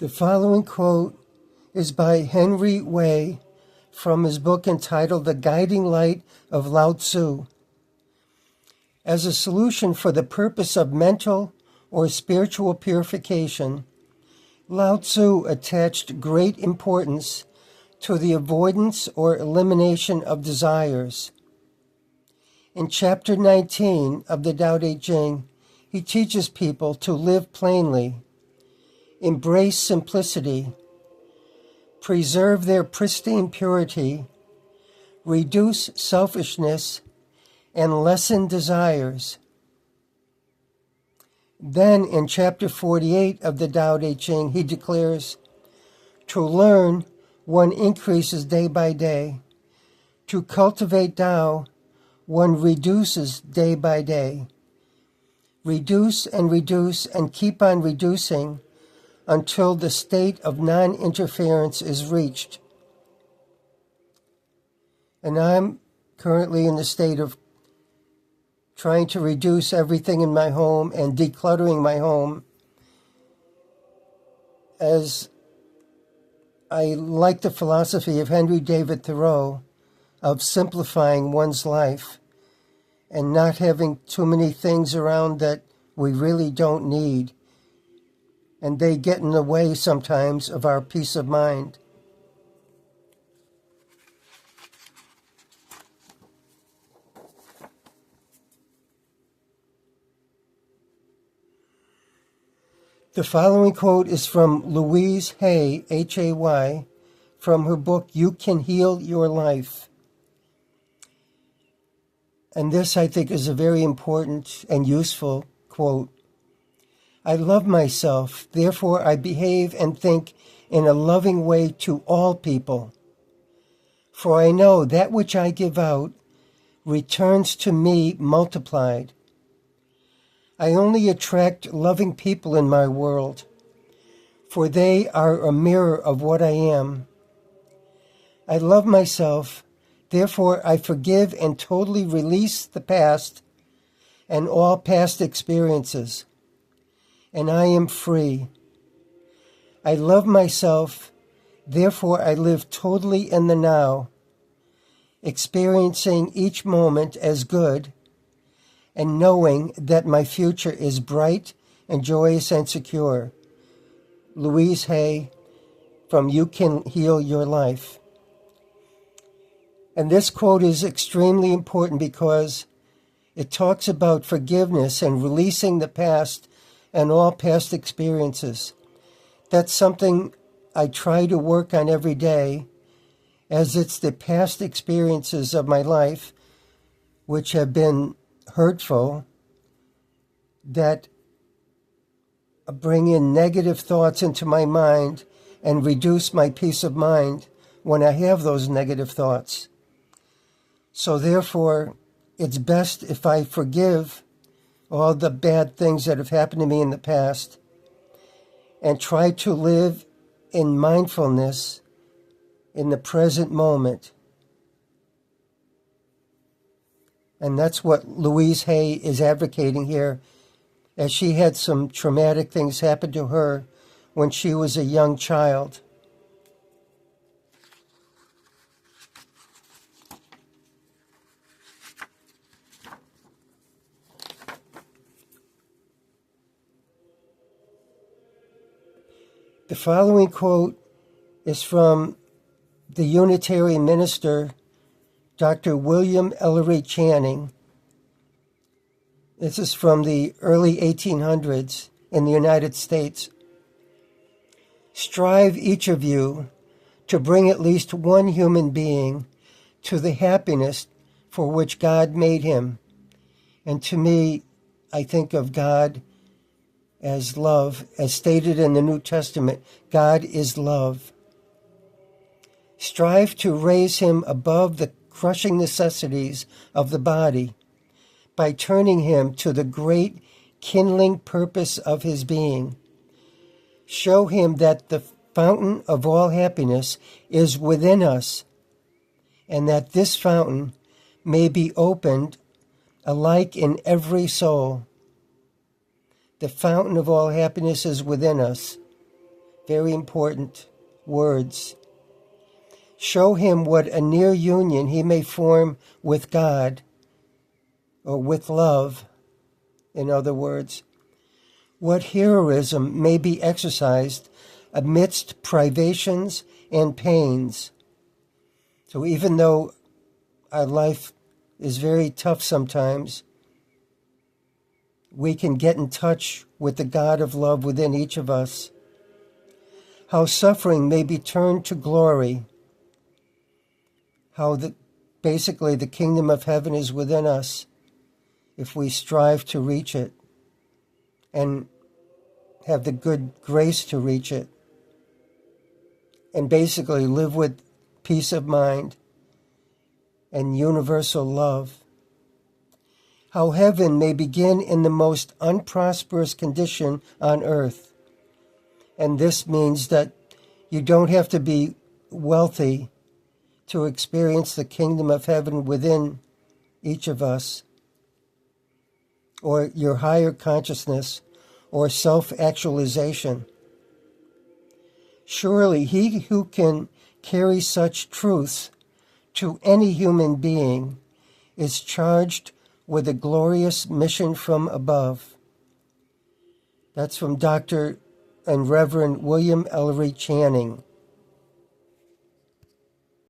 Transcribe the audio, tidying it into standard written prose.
The following quote is by Henry Wei from his book entitled The Guiding Light of Lao Tzu. As a solution for the purpose of mental or spiritual purification, Lao Tzu attached great importance to the avoidance or elimination of desires. In chapter 19 of the Tao Te Ching, he teaches people to live plainly, embrace simplicity, preserve their pristine purity, reduce selfishness, and lessen desires. Then in chapter 48 of the Tao Te Ching, he declares, to learn, one increases day by day. To cultivate Tao, one reduces day by day. Reduce and keep on reducing until the state of non-interference is reached. And I'm currently in the state of trying to reduce everything in my home and decluttering my home, as I like the philosophy of Henry David Thoreau of simplifying one's life and not having too many things around that we really don't need. And they get in the way sometimes of our peace of mind. The following quote is from Louise Hay, Hay, from her book, You Can Heal Your Life. And this, I think, is a very important and useful quote. I love myself, therefore I behave and think in a loving way to all people. For I know that which I give out returns to me multiplied. I only attract loving people in my world, for they are a mirror of what I am. I love myself, therefore I forgive and totally release the past and all past experiences, and I am free. I love myself, therefore I live totally in the now, experiencing each moment as good, and knowing that my future is bright and joyous and secure. Louise Hay from You Can Heal Your Life. And this quote is extremely important because it talks about forgiveness and releasing the past and all past experiences. That's something I try to work on every day, as it's the past experiences of my life which have been hurtful that bring in negative thoughts into my mind and reduce my peace of mind when I have those negative thoughts. So therefore, it's best if I forgive all the bad things that have happened to me in the past and try to live in mindfulness in the present moment. And that's what Louise Hay is advocating here, as she had some traumatic things happen to her when she was a young child. The following quote is from the Unitarian minister, Dr. William Ellery Channing. This is from the early 1800s in the United States. Strive, each of you, to bring at least one human being to the happiness for which God made him. And to me, I think of God as love, as stated in the New Testament. God is love. Strive to raise him above the crushing necessities of the body by turning him to the great kindling purpose of his being. Show him that the fountain of all happiness is within us, and that this fountain may be opened alike in every soul. The fountain of all happiness is within us. Very important words. Show him what a near union he may form with God, or with love, in other words. What heroism may be exercised amidst privations and pains. So even though our life is very tough sometimes, we can get in touch with the God of love within each of us. How suffering may be turned to glory. How basically the kingdom of heaven is within us if we strive to reach it and have the good grace to reach it, and basically live with peace of mind and universal love. How heaven may begin in the most unprosperous condition on earth. And this means that you don't have to be wealthy to experience the kingdom of heaven within each of us, or your higher consciousness, or self-actualization. Surely he who can carry such truths to any human being is charged with a glorious mission from above. That's from Dr. and Reverend William Ellery Channing,